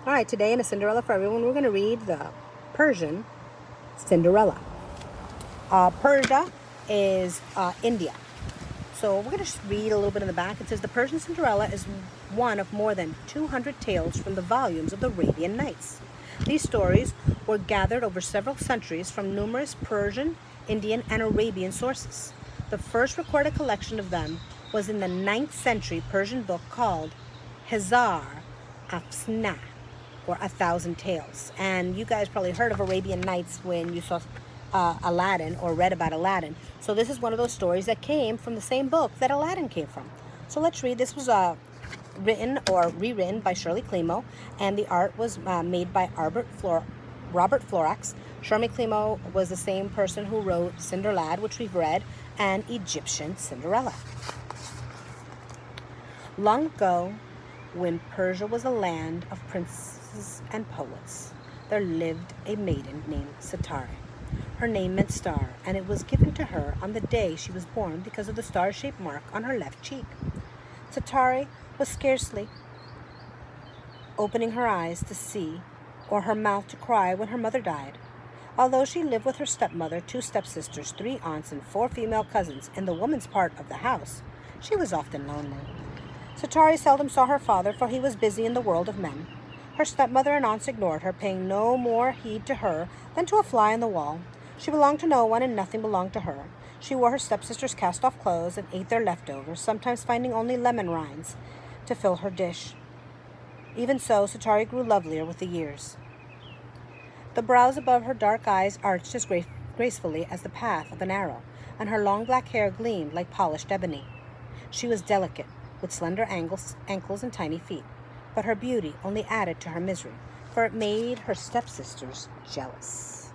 All right, today in a Cinderella for Everyone, we're going to read the Persian Cinderella. Persia is India. So we're going to just read a little bit in the back. It says the Persian Cinderella is one of more than 200 tales from the volumes of the Arabian Nights. These stories were gathered over several centuries from numerous Persian, Indian, and Arabian sources. The first recorded collection of them was in the 9th century Persian book called Hazar Afsana, or A Thousand Tales. And you guys probably heard of Arabian Nights when you saw Aladdin or read about Aladdin. So this is one of those stories that came from the same book that Aladdin came from. So let's read. This was written or rewritten by Shirley Clemo, and the art was made by Robert Florax. Shirley Clemo was the same person who wrote Cinderlad, which we've read, and Egyptian Cinderella. Long ago, when Persia was a land of princes and poets, there lived a maiden named Satari. Her name meant star, and it was given to her on the day she was born because of the star-shaped mark on her left cheek. Satari was scarcely opening her eyes to see or her mouth to cry when her mother died. Although she lived with her stepmother, 2 stepsisters, 3 aunts, and 4 female cousins in the woman's part of the house, she was often lonely. Satari seldom saw her father, for he was busy in the world of men. Her stepmother and aunts ignored her, paying no more heed to her than to a fly on the wall. She belonged to no one, and nothing belonged to her. She wore her stepsisters' cast-off clothes and ate their leftovers, sometimes finding only lemon rinds to fill her dish. Even so, Satari grew lovelier with the years. The brows above her dark eyes arched as gracefully as the path of an arrow, and her long black hair gleamed like polished ebony. She was delicate, with slender ankles and tiny feet, but her beauty only added to her misery, for it made her stepsisters jealous.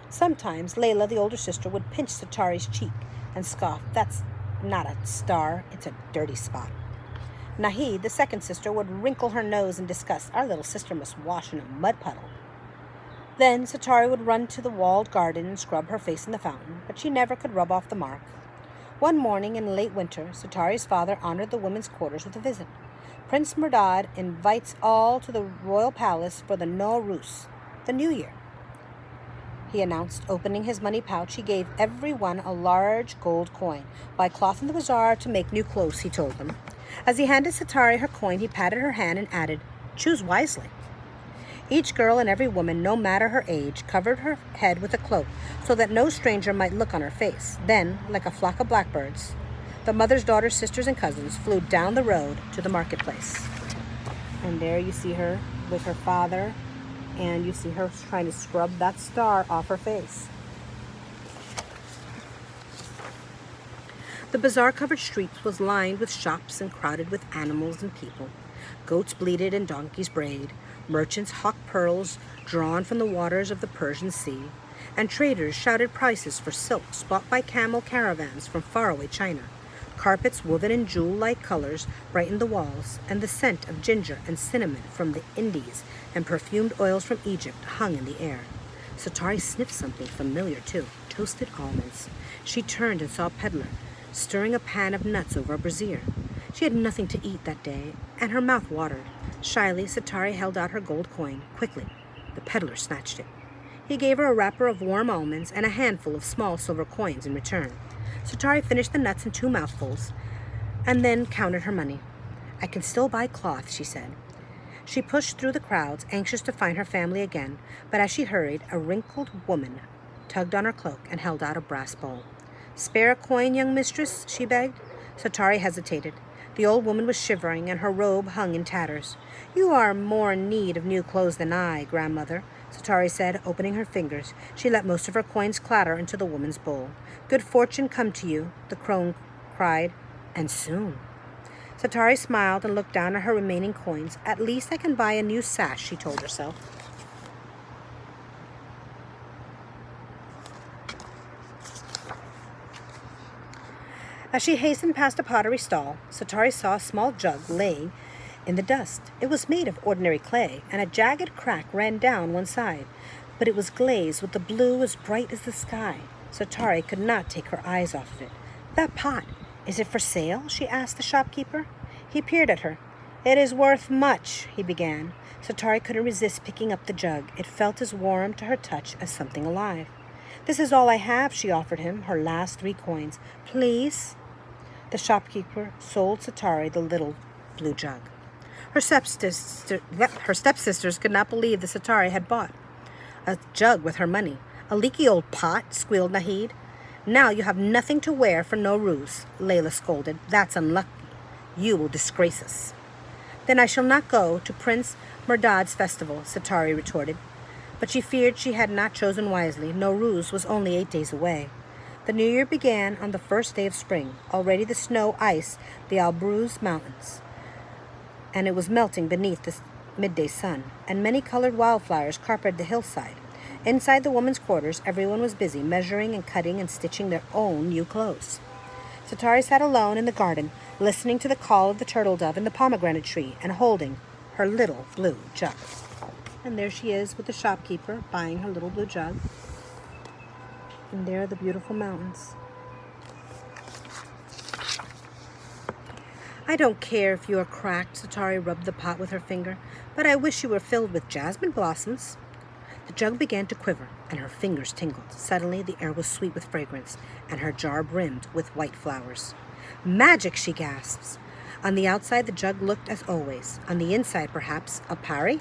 Sometimes Layla, the older sister, would pinch Satari's cheek and scoff, "That's not a star, it's a dirty spot." Nahid, the second sister, would wrinkle her nose in disgust. "Our little sister must wash in a mud puddle." Then Satari would run to the walled garden and scrub her face in the fountain, but she never could rub off the mark. One morning in late winter, Satari's father honored the women's quarters with a visit. Prince Murdad invites all to the royal palace for the Nowruz, the New Year, he announced, opening his money pouch. He gave everyone a large gold coin. "Buy cloth in the bazaar to make new clothes," he told them. As he handed Satari her coin, he patted her hand and added, "Choose wisely." Each girl and every woman, no matter her age, covered her head with a cloak so that no stranger might look on her face. Then, like a flock of blackbirds, the mothers, daughters, sisters, and cousins flew down the road to the marketplace. And there you see her with her father, and you see her trying to scrub that star off her face. The bazaar-covered street was lined with shops and crowded with animals and people. Goats bleated and donkeys brayed. Merchants hawked pearls drawn from the waters of the Persian Sea, and traders shouted prices for silks bought by camel caravans from faraway China. Carpets woven in jewel-like colors brightened the walls, and the scent of ginger and cinnamon from the Indies and perfumed oils from Egypt hung in the air. Satari sniffed something familiar too, toasted almonds. She turned and saw a peddler stirring a pan of nuts over a brazier. She had nothing to eat that day, and her mouth watered. Shyly, Satari held out her gold coin. Quickly, the peddler snatched it. He gave her a wrapper of warm almonds and a handful of small silver coins in return. Satari finished the nuts in 2 mouthfuls and then counted her money. "I can still buy cloth," she said. She pushed through the crowds, anxious to find her family again, but as she hurried, a wrinkled woman tugged on her cloak and held out a brass bowl. "Spare a coin, young mistress," she begged. Satari hesitated. The old woman was shivering, and her robe hung in tatters. "You are more in need of new clothes than I, grandmother," Satari said, opening her fingers. She let most of her coins clatter into the woman's bowl. "Good fortune come to you," the crone cried, "and soon." Satari smiled and looked down at her remaining coins. "At least I can buy a new sash," she told herself. As she hastened past a pottery stall, Satari saw a small jug laying in the dust. It was made of ordinary clay, and a jagged crack ran down one side, but it was glazed with the blue as bright as the sky. Satari could not take her eyes off of it. "That pot, Is it for sale? She asked the shopkeeper. He peered at her. It is worth much, he began. Satari couldn't resist picking up the jug. It felt as warm to her touch as something alive. This is all I have, she offered him, her last 3 coins. Please? The shopkeeper sold Satari the little blue jug. Her stepsisters could not believe the Satari had bought a jug with her money. A leaky old pot, squealed Nahid. Now you have nothing to wear for Nowruz, Layla scolded. That's unlucky. You will disgrace us. Then I shall not go to Prince Merdad's festival, Satari retorted. But she feared she had not chosen wisely. Nowruz was only 8 days away. The new year began on the first day of spring. Already the snow iced the Albruz mountains, and it was melting beneath the midday sun, and many-colored wildflowers carpeted the hillside. Inside the women's quarters, everyone was busy measuring and cutting and stitching their own new clothes. Satari sat alone in the garden, listening to the call of the turtle dove in the pomegranate tree and holding her little blue jug. And there she is with the shopkeeper buying her little blue jug. And there are the beautiful mountains. I don't care if you are cracked, Satari rubbed the pot with her finger, but I wish you were filled with jasmine blossoms. The jug began to quiver, and her fingers tingled. Suddenly the air was sweet with fragrance, and her jar brimmed with white flowers. Magic, she gasps. On the outside the jug looked as always. On the inside, perhaps, a pari?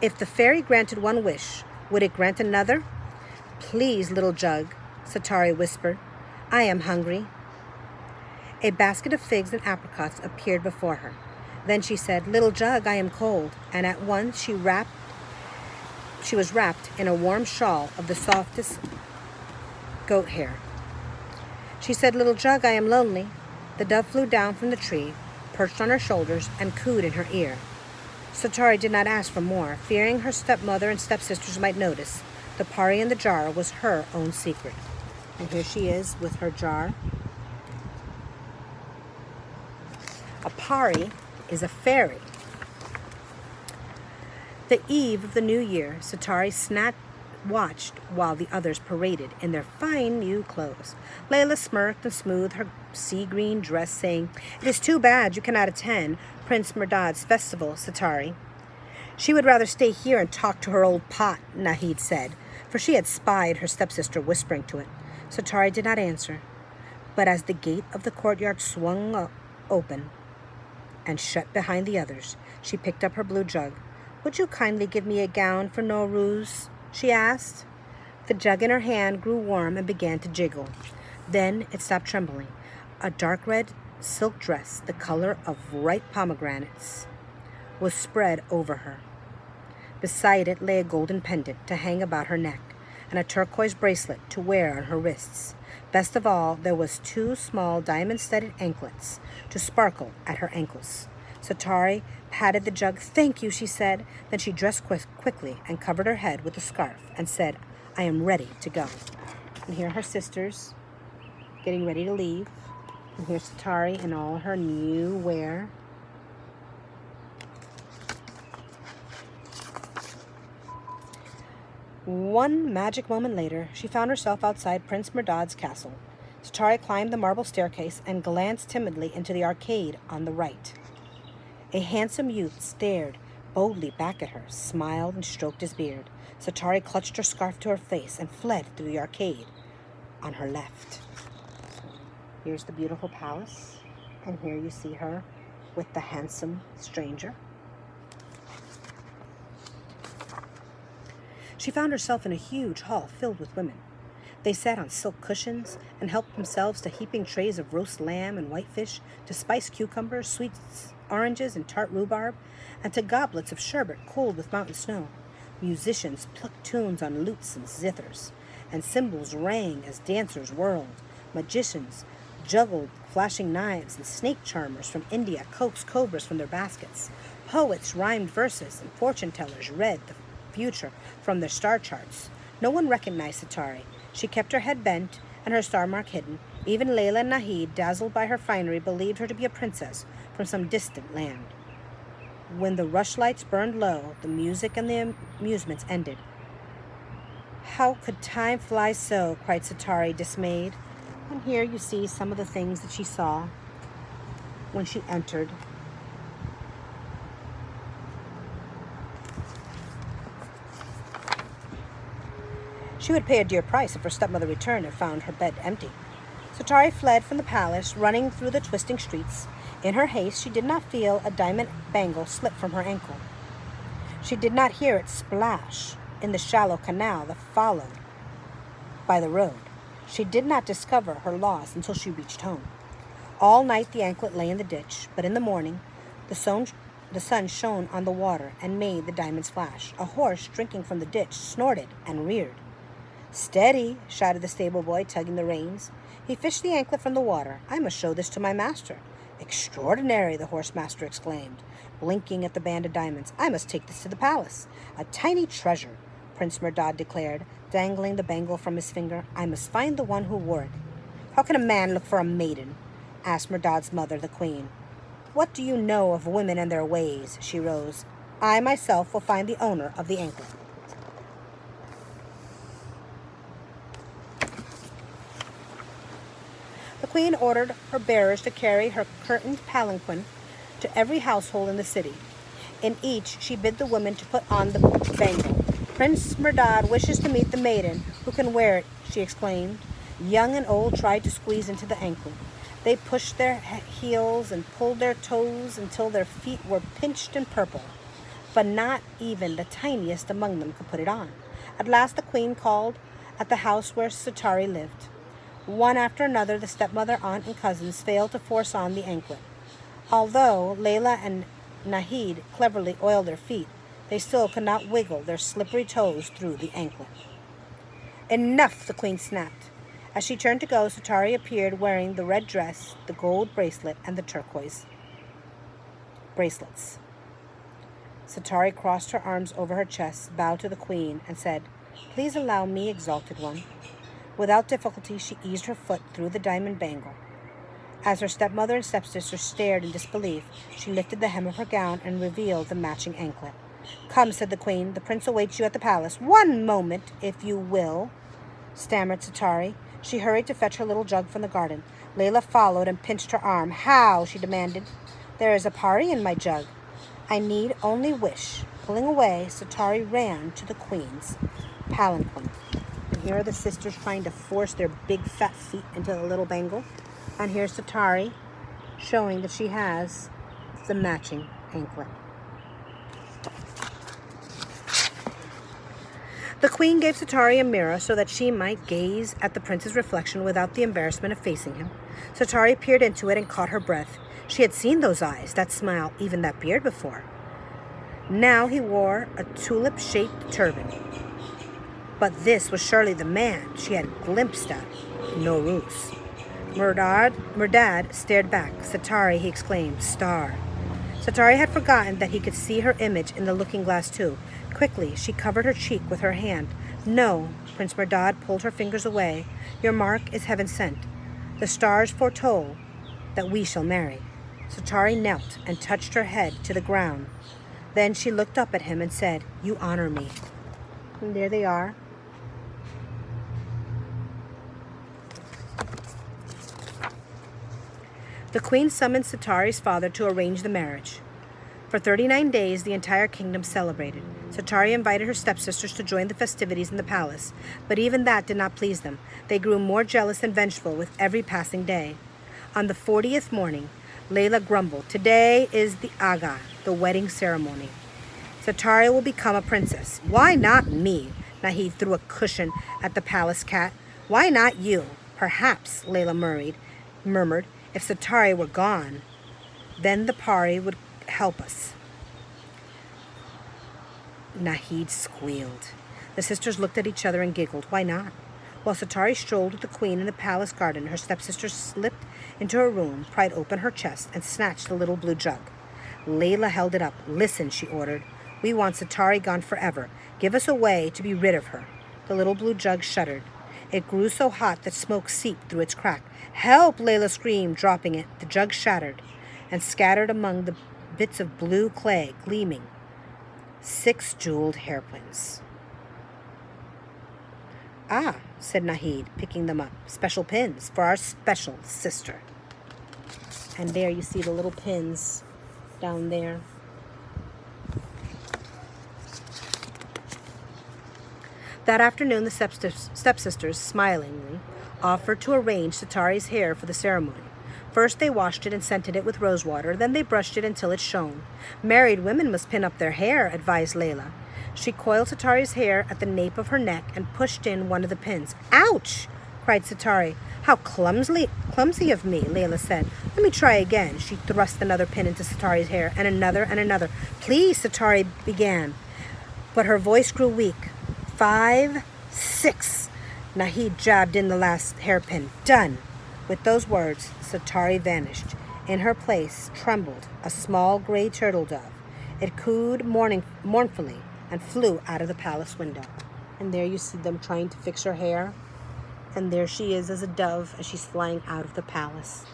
If the fairy granted one wish, would it grant another? Please, little jug, Satari whispered. I am hungry. A basket of figs and apricots appeared before her. Then she said, Little jug, I am cold. And at once she was wrapped in a warm shawl of the softest goat hair. She said, Little jug, I am lonely. The dove flew down from the tree, perched on her shoulders, and cooed in her ear. Satari did not ask for more, fearing her stepmother and stepsisters might notice. The pari in the jar was her own secret. And here she is with her jar. A pari is a fairy. The eve of the new year, Satari watched while the others paraded in their fine new clothes. Layla smirked and smoothed her sea-green dress, saying, It is too bad you cannot attend Prince Merdad's festival, Satari. She would rather stay here and talk to her old pot, Nahid said, for she had spied her stepsister whispering to it. Satari did not answer, but as the gate of the courtyard swung open and shut behind the others, she picked up her blue jug. Would you kindly give me a gown for Nowruz? She asked. The jug in her hand grew warm and began to jiggle. Then it stopped trembling. A dark red silk dress, the color of ripe pomegranates, was spread over her. Beside it lay a golden pendant to hang about her neck, and a turquoise bracelet to wear on her wrists. Best of all, there was 2 small diamond-studded anklets to sparkle at her ankles. Satari patted the jug. Thank you, she said. Then she dressed quickly and covered her head with a scarf and said, I am ready to go. And here are her sisters getting ready to leave. And here's Satari in all her new wear. One magic moment later, she found herself outside Prince Merdad's castle. Satari climbed the marble staircase and glanced timidly into the arcade on the right. A handsome youth stared boldly back at her, smiled, and stroked his beard. Satari clutched her scarf to her face and fled through the arcade on her left. Here's the beautiful palace, and here you see her with the handsome stranger. She found herself in a huge hall filled with women. They sat on silk cushions and helped themselves to heaping trays of roast lamb and whitefish, to spiced cucumbers, sweet oranges, and tart rhubarb, and to goblets of sherbet cooled with mountain snow. Musicians plucked tunes on lutes and zithers, and cymbals rang as dancers whirled. Magicians juggled flashing knives, and snake charmers from India coaxed cobras from their baskets. Poets rhymed verses, and fortune-tellers read the future from their star charts. No one recognized Satari. She kept her head bent and her star mark hidden. Even Layla and Nahid, dazzled by her finery, believed her to be a princess from some distant land. When the rushlights burned low, the music and the amusements ended. How could time fly so? Cried Satari, dismayed. And here you see some of the things that she saw when she entered. She would pay a dear price if her stepmother returned and found her bed empty. Satari fled from the palace, running through the twisting streets. In her haste, she did not feel a diamond bangle slip from her ankle. She did not hear it splash in the shallow canal that followed by the road. She did not discover her loss until she reached home. All night the anklet lay in the ditch, but in the morning the sun shone on the water and made the diamonds flash. A horse drinking from the ditch snorted and reared. "Steady," shouted the stable boy, tugging the reins. He fished the anklet from the water. "I must show this to my master." "Extraordinary," the horse master exclaimed, blinking at the band of diamonds. "I must take this to the palace. A tiny treasure," Prince Merdad declared, dangling the bangle from his finger. "I must find the one who wore it." "How can a man look for a maiden?" asked Merdad's mother, the queen. "What do you know of women and their ways?" She rose. "I myself will find the owner of the anklet." The queen ordered her bearers to carry her curtained palanquin to every household in the city. In each, she bid the women to put on the bangle. "Prince Merdad wishes to meet the maiden who can wear it," she exclaimed. Young and old tried to squeeze into the anklet. They pushed their heels and pulled their toes until their feet were pinched and purple. But not even the tiniest among them could put it on. At last the queen called at the house where Satari lived. One after another, the stepmother, aunt, and cousins failed to force on the anklet. Although Layla and Nahid cleverly oiled their feet, they still could not wiggle their slippery toes through the anklet. "Enough!" the queen snapped. As she turned to go, Satari appeared wearing the red dress, the gold bracelet, and the turquoise bracelets. Satari crossed her arms over her chest, bowed to the queen, and said, "Please allow me, exalted one." Without difficulty, she eased her foot through the diamond bangle. As her stepmother and stepsister stared in disbelief, she lifted the hem of her gown and revealed the matching anklet. "Come," said the queen, "the prince awaits you at the palace." "One moment, if you will," stammered Satari. She hurried to fetch her little jug from the garden. Layla followed and pinched her arm. "How?" she demanded. "There is a party in my jug. I need only wish." Pulling away, Satari ran to the queen's palanquin. And here are the sisters trying to force their big fat feet into the little bangle. And here's Satari showing that she has the matching anklet. The queen gave Satari a mirror so that she might gaze at the prince's reflection without the embarrassment of facing him. Satari peered into it and caught her breath. She had seen those eyes, that smile, even that beard before. Now he wore a tulip-shaped turban. But this was surely the man she had glimpsed at No Ruse. Merdad stared back. "Satari," he exclaimed, "star." Satari had forgotten that he could see her image in the looking-glass too. Quickly, she covered her cheek with her hand. "No," Prince Merdad pulled her fingers away. "Your mark is heaven sent. The stars foretold that we shall marry." Satari knelt and touched her head to the ground. Then she looked up at him and said, "You honor me." And there they are. The queen summoned Satari's father to arrange the marriage. For 39 days, the entire kingdom celebrated. Satari invited her stepsisters to join the festivities in the palace, but even that did not please them. They grew more jealous and vengeful with every passing day. On the 40th morning, Layla grumbled, "Today is the Aga, the wedding ceremony. Satari will become a princess. Why not me?" Nahid threw a cushion at the palace cat. "Why not you?" "Perhaps," Layla murmured, "if Satari were gone, then the party would help us." Nahid squealed. The sisters looked at each other and giggled. Why not? While Satari strolled with the queen in the palace garden, her stepsister slipped into her room, pried open her chest, and snatched the little blue jug. Layla held it up. "Listen," she ordered. "We want Satari gone forever. Give us a way to be rid of her." The little blue jug shuddered. It grew so hot that smoke seeped through its crack. "Help!" Layla screamed, dropping it. The jug shattered and scattered among the bits of blue clay, gleaming 6 jeweled hairpins. "Ah," said Nahid, picking them up. Special pins for our special sister. And there you see the little pins down there. That afternoon, the stepsisters, smilingly, offered to arrange Sitari's hair for the ceremony. First they washed it and scented it with rosewater, then they brushed it until it shone. Married women must pin up their hair, advised Layla. She coiled Sitari's hair at the nape of her neck and pushed in one of the pins. Ouch! Cried Sitari. How clumsy of me, Layla said. Let me try again. She thrust another pin into Sitari's hair, and another and another. Please, Sitari began, but her voice grew weak. 5, 6. Nahid jabbed in the last hairpin. Done. With those words, Sitari vanished. In her place trembled a small gray turtle dove. It cooed mournfully and flew out of the palace window. And there you see them trying to fix her hair. And there she is as a dove as she's flying out of the palace.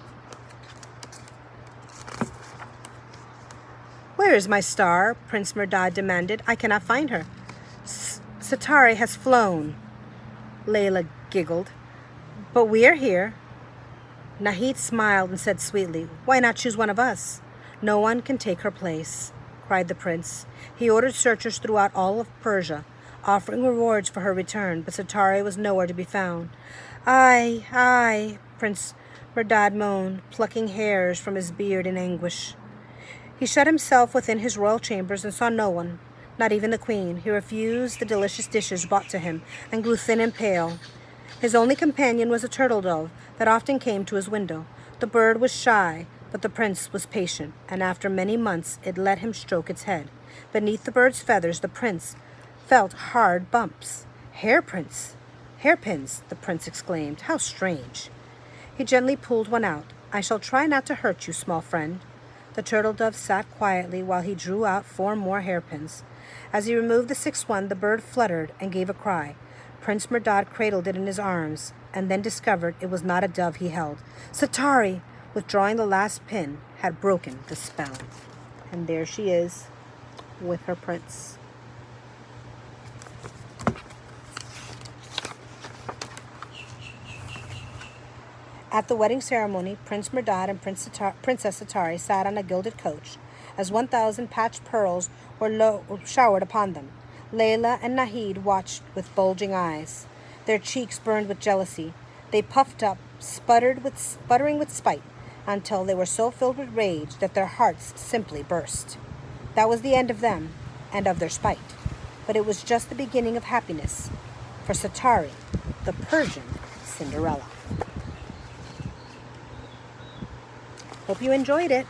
Where is my star? Prince Merdad demanded. I cannot find her. Sitari has flown, Layla giggled. But we are here. Nahid smiled and said sweetly, Why not choose one of us? No one can take her place, cried the prince. He ordered searchers throughout all of Persia, offering rewards for her return, but Sitari was nowhere to be found. Aye, Prince Merdad moaned, plucking hairs from his beard in anguish. He shut himself within his royal chambers and saw no one, not even the queen. He refused the delicious dishes brought to him and grew thin and pale. His only companion was a turtle dove that often came to his window. The bird was shy, but the prince was patient, and after many months it let him stroke its head. Beneath the bird's feathers the prince felt hard bumps. Hairpins, the prince exclaimed. How strange. He gently pulled one out. I shall try not to hurt you, small friend. The turtle dove sat quietly while he drew out 4 more hairpins. As he removed the 6th one, the bird fluttered and gave a cry. Prince Merdad cradled it in his arms, and then discovered it was not a dove he held. Sitari, withdrawing the last pin, had broken the spell. And there she is with her prince. At the wedding ceremony, Prince Merdad and Princess Sitari sat on a gilded coach, as 1,000 patched pearls were showered upon them. Layla and Nahid watched with bulging eyes. Their cheeks burned with jealousy. They puffed up, sputtering with spite, until they were so filled with rage that their hearts simply burst. That was the end of them and of their spite. But it was just the beginning of happiness for Sitari, the Persian Cinderella. Hope you enjoyed it.